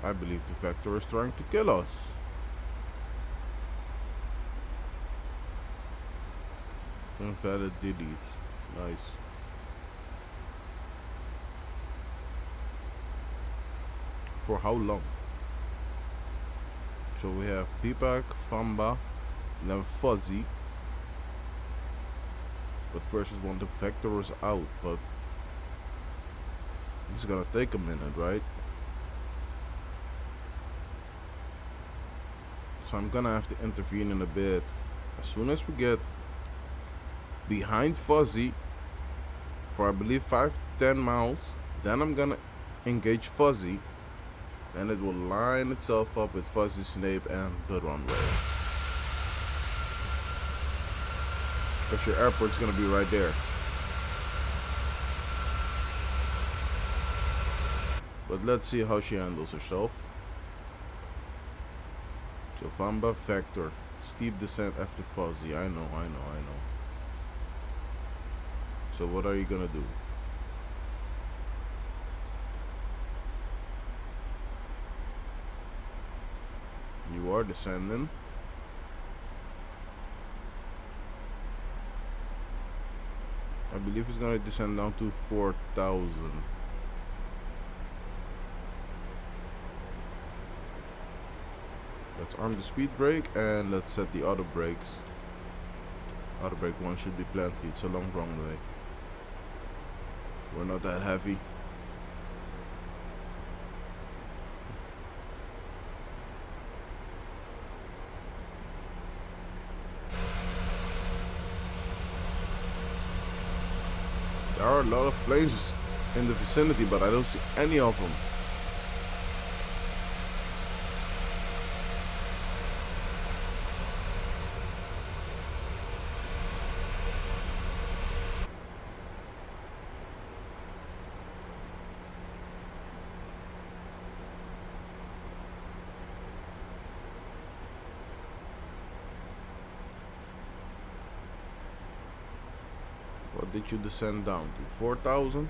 I believe the vector is trying to kill us. Invalid delete. Nice. for how long? So we have PPAC, Famba, and then Fuzzy. But first we want the vectors out, but it's gonna take a minute, right? So I'm gonna have to intervene in a bit. As soon as we get behind Fuzzy for I believe 5 to 10 miles, then I'm gonna engage Fuzzy, and it will line itself up with Fuzzy, Snape, and the runway. Because your airport's gonna be right there. But let's see how she handles herself. So Famba, Vector, steep descent after Fuzzy. I know. So what are you gonna do? You are descending. I believe it's gonna descend down to 4,000. Let's arm the speed brake and let's set the auto brakes. Auto brake 1 should be plenty. It's a long runway. We're not that heavy. There are a lot of planes in the vicinity, but I don't see any of them. What did you descend down to? 4,000?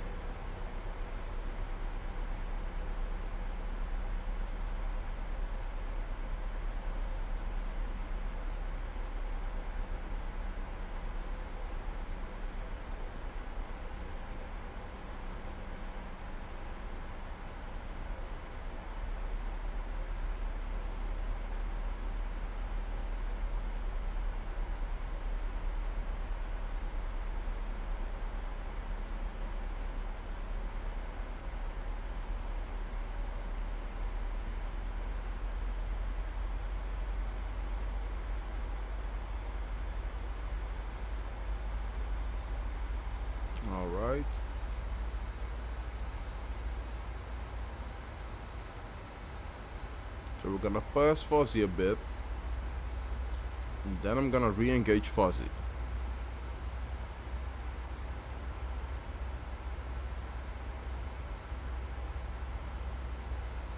Alright. So we're gonna pass Fuzzy a bit. And then I'm gonna re-engage Fuzzy.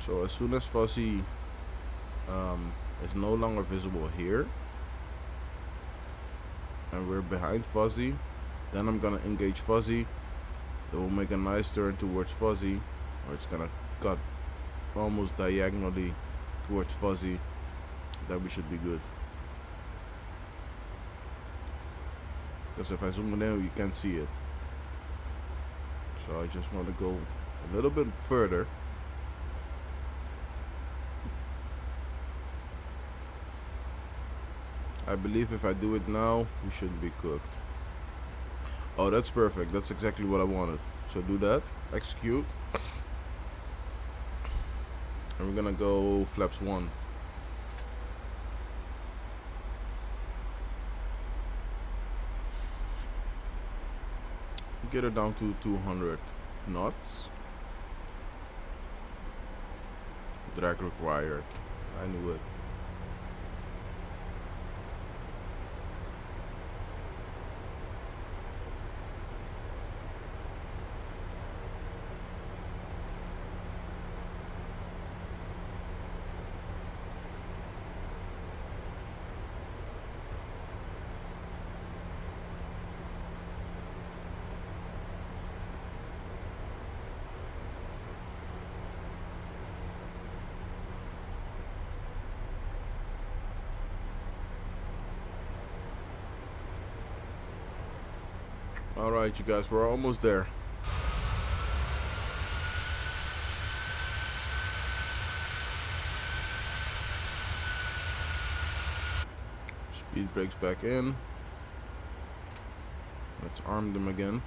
So as soon as Fuzzy is no longer visible here, and we're behind Fuzzy, then I'm gonna engage Fuzzy. It will make a nice turn towards Fuzzy, or it's gonna cut almost diagonally towards Fuzzy. Then we should be good. Because if I zoom in, you can't see it. So I just want to go a little bit further. I believe if I do it now, we shouldn't be cooked. Oh, that's perfect. That's exactly what I wanted. So do that. Execute. And we're gonna go flaps 1. Get it down to 200 knots. Drag required. I knew it. Alright, you guys, we're almost there. Speed brakes back in. Let's arm them again.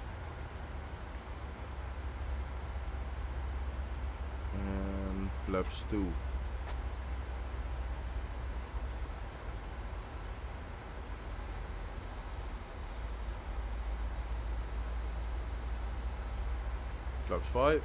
And flaps 2. Flaps 5.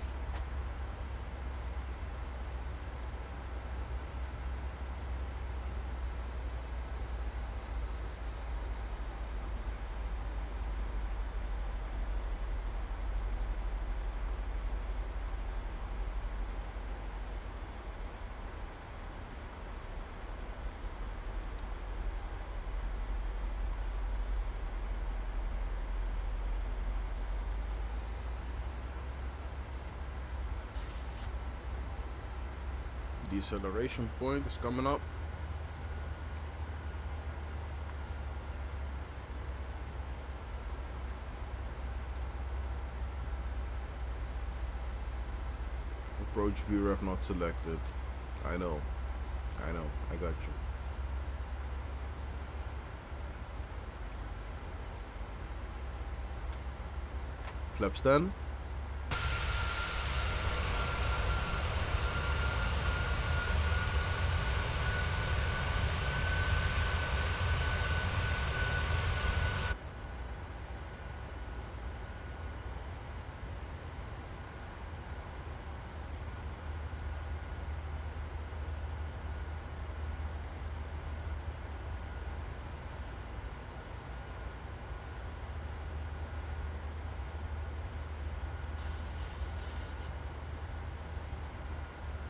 Deceleration point is coming up. Approach VREF not selected. I know, I got you. Flaps 10.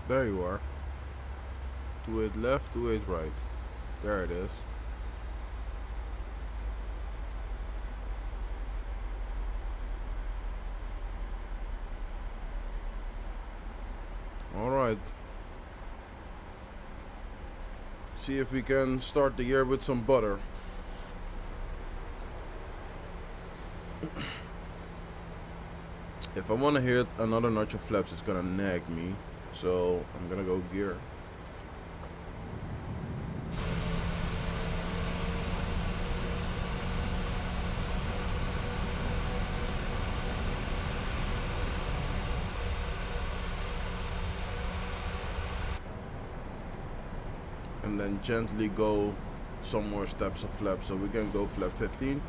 There you are. 28 left, 28 right. There it is. Alright. See if we can start the year with some butter. If I want to hit another notch of flaps, it's gonna nag me. So I'm gonna go gear. And then gently go some more steps of flaps. So we can go flap 15.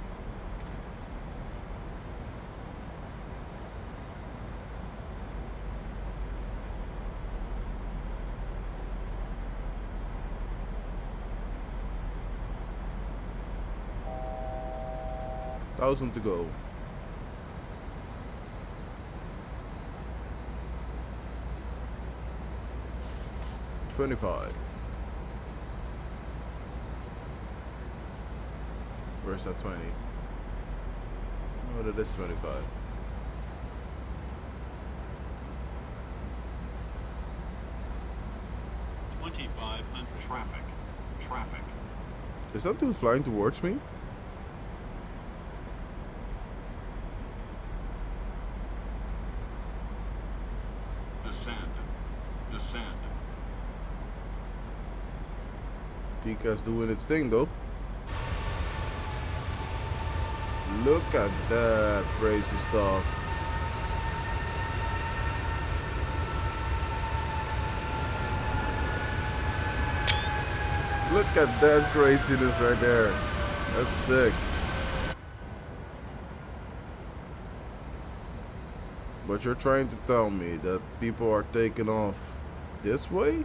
To go. $25. Where's that 20? Oh, that is 25. Traffic. Is that dude flying towards me? Descend. TCA's doing its thing though. Look at that crazy stuff. Look at that craziness right there. That's sick. But you're trying to tell me that people are taking off this way?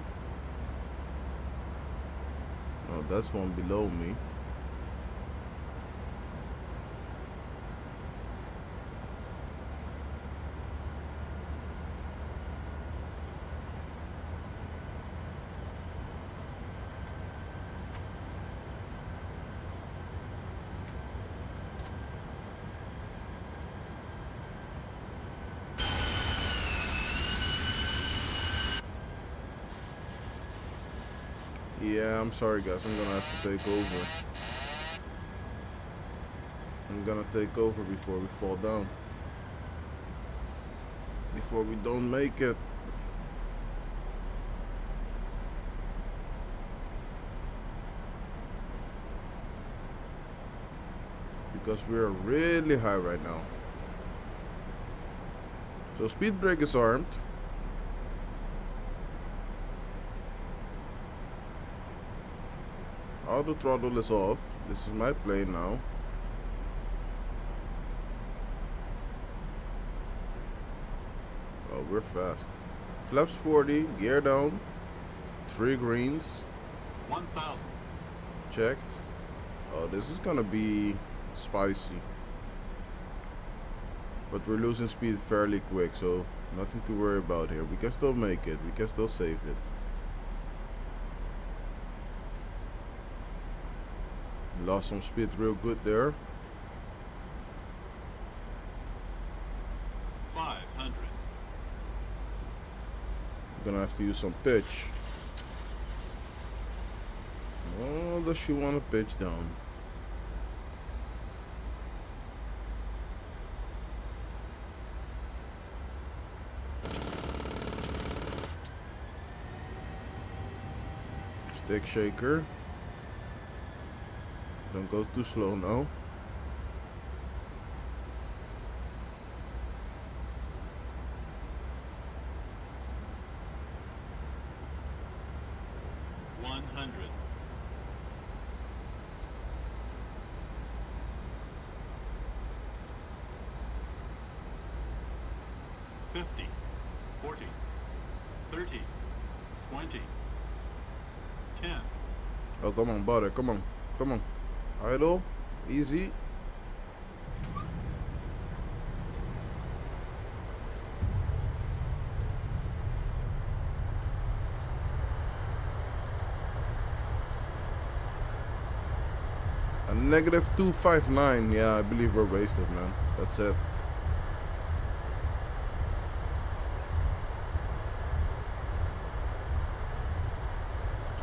Oh, that's one below me. Yeah, I'm sorry guys, I'm gonna have to take over. I'm gonna take over before we fall down. Before we don't make it. because we are really high right now. So speed brake is armed. Auto throttle is off. This is my plane now. Oh, we're fast. Flaps 40, gear down, 3 greens. 1,000. Checked. Oh, this is gonna be spicy. But we're losing speed fairly quick, so nothing to worry about here. We can still make it. We can still save it. Lost some speed real good there. 500. Gonna have to use some pitch. Oh, does she want to pitch down? Stick shaker. Don't go too slow now. $50, $40, $30, $20, $10. Oh, come on, butter. Come on. Come on. Idle. Easy. A negative 259. Yeah, I believe we're wasted, man. That's it.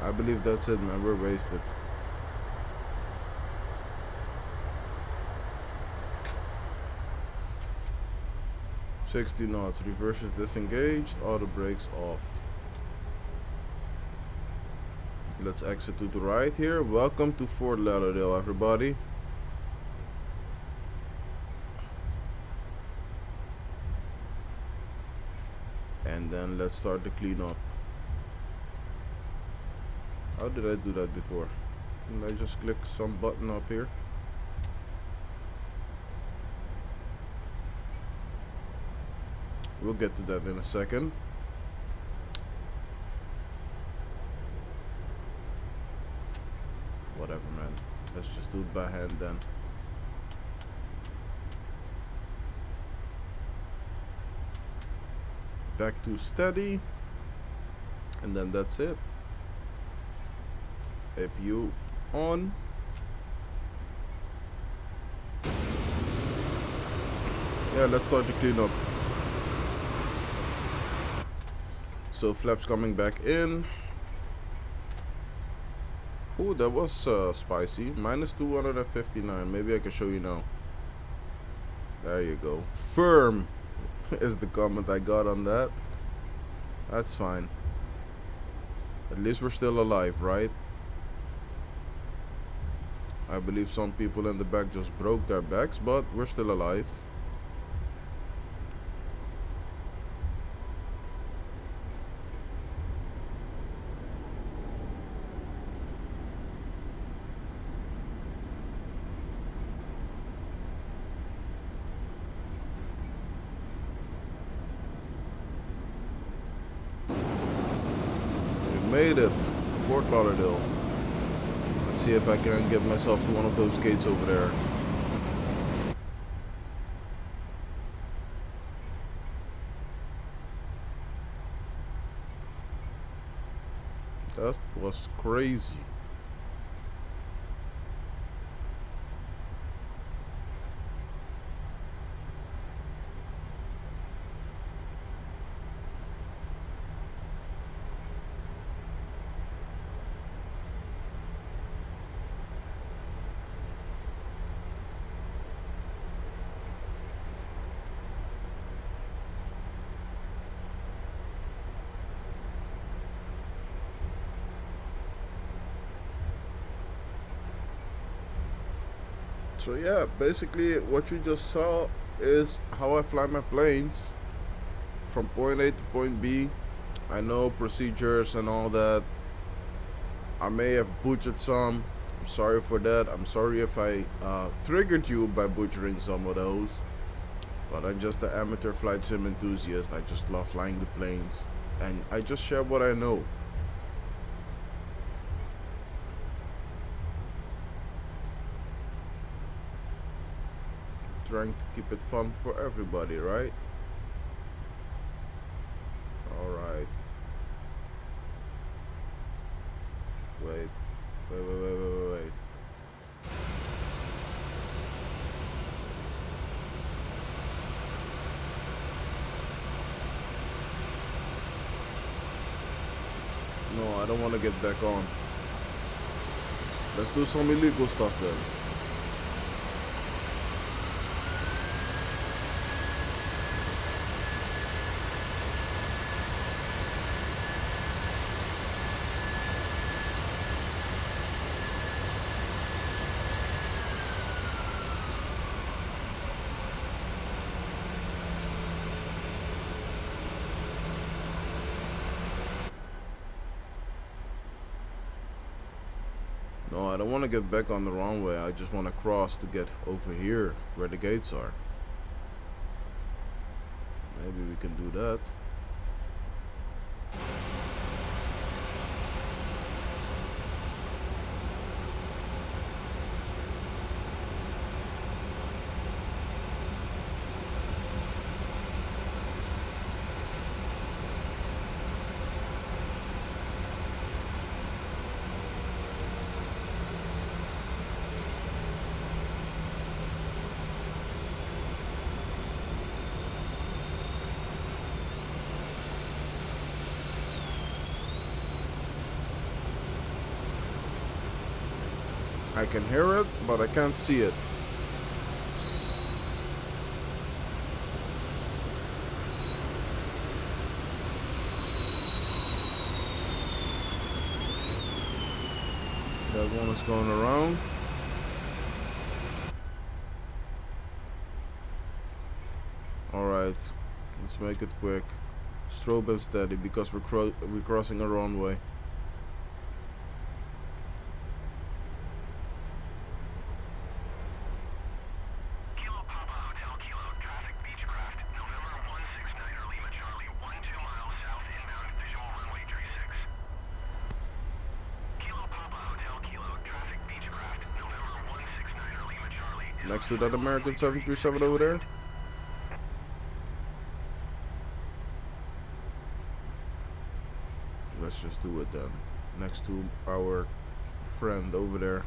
I believe that's it, man. We're wasted. $60 knots. Reverse is disengaged. Auto brakes off. Let's exit to the right here. Welcome to Fort Lauderdale, everybody. And then let's start the cleanup. How did I do that before? Didn't I just click some button up here? We'll get to that in a second. Whatever, man. Let's just do it by hand then. Back to steady. And then that's it. APU on. Yeah, let's start the cleanup. So flaps coming back in. Ooh, that was spicy. Minus 259. Maybe I can show you now. There you go. Firm is the comment I got on that. That's fine. At least we're still alive, right? I believe some people in the back just broke their backs, but we're still alive. We made it. Fort Lauderdale. See if I can get myself to one of those gates over there. That was crazy. So yeah, basically what you just saw is how I fly my planes from point A to point B. I know procedures and all that. I may have butchered some. I'm sorry for that. I'm sorry if I triggered you by butchering some of those. But I'm just an amateur flight sim enthusiast. I just love flying the planes. And I just share what I know. Trying to keep it fun for everybody, right? Alright. Wait. Wait. No, I don't want to get back on. Let's do some illegal stuff then. No, I don't want to get back on the runway. I just want to cross to get over here where the gates are. Maybe we can do that. I can hear it, but I can't see it. That one is going around. Alright, let's make it quick. Strobe and steady because we're crossing a runway. Next to that American 737 over there. Let's just do it then. Next to our friend over there.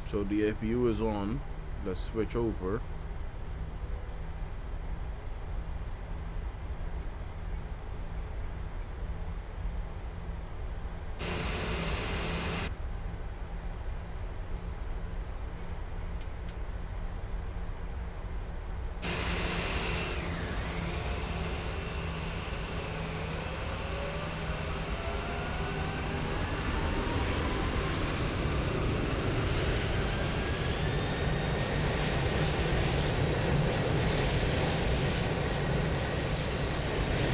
So the APU is on. Let's switch over.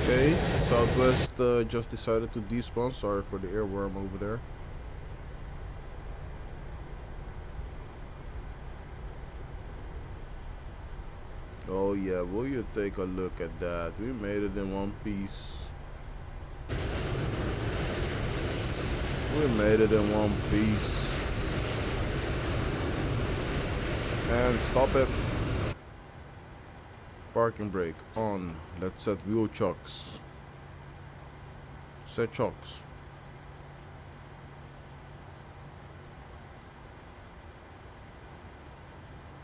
Okay, Southwest just decided to despawn. Sorry for the airworm over there. Oh yeah, will you take a look at that? We made it in one piece. We made it in one piece. And stop it. Parking brake on. Let's set wheel chocks. Set chocks.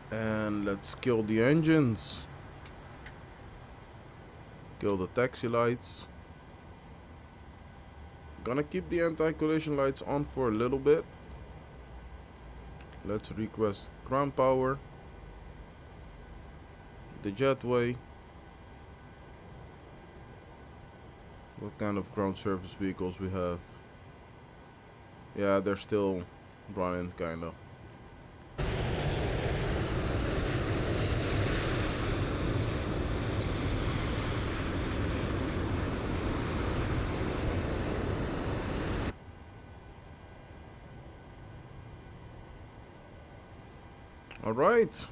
And let's kill the engines. Kill the taxi lights. Gonna keep the anti-collision lights on for a little bit. Let's request ground power. The jetway. what kind of ground service vehicles we have. Yeah, they're still running, kinda. All right.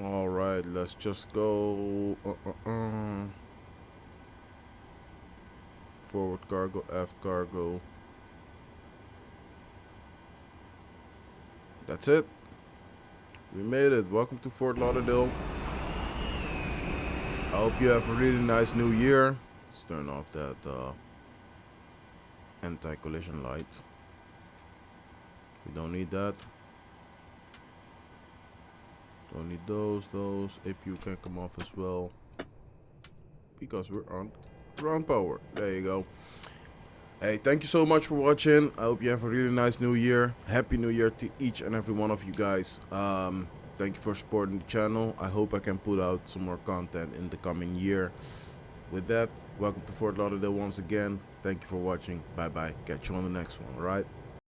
All right, let's just go. Forward cargo, aft cargo. That's it. We made it. Welcome to Fort Lauderdale. I hope you have a really nice new year. Let's turn off that anti-collision light. We don't need that. Don't need those. APU can come off as well. Because we're on power. There you go. Hey, thank you so much for watching. I hope you have a really nice new year. Happy New Year to each and every one of you guys. Thank you for supporting the channel. I hope I can put out some more content in the coming year. With that, welcome to Fort Lauderdale once again. Thank you for watching. Bye bye. Catch you on the next one, alright?